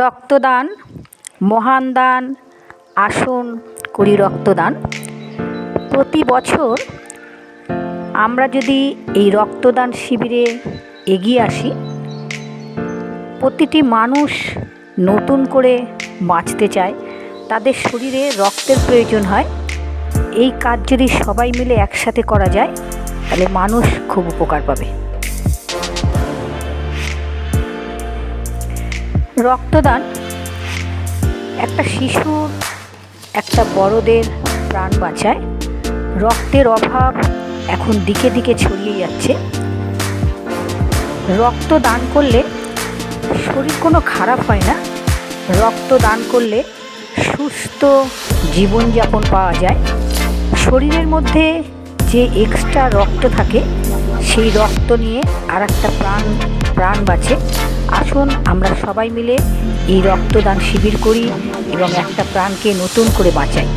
রক্তদান মহান দান, আসুন করি রক্তদান। প্রতি বছর আমরা যদি এই রক্তদান শিবিরে এগিয়ে আসি, প্রতিটি মানুষ নতুন করে বাঁচতে চায়, তাদের শরীরে রক্তের প্রয়োজন হয়। এই কাজ যদি সবাই মিলে একসাথে করা যায়, তাহলে মানুষ খুব উপকার পাবে। রক্তদান একটা শিশুর, একটা বড়দের প্রাণ বাঁচায়। রক্তের অভাব এখন দিকে দিকে ছড়িয়ে যাচ্ছে। রক্ত দান করলে শরীর কোনো খারাপ হয় না। রক্ত দান করলে সুস্থ জীবনযাপন পাওয়া যায়। শরীরের মধ্যে যে এক্সট্রা রক্ত থাকে, সেই রক্ত নিয়ে আর একটা প্রাণ বাঁচে। আসুন আমরা সবাই মিলে এই রক্তদান শিবির করি এবং একটা প্রাণকে নতুন করে বাঁচাই।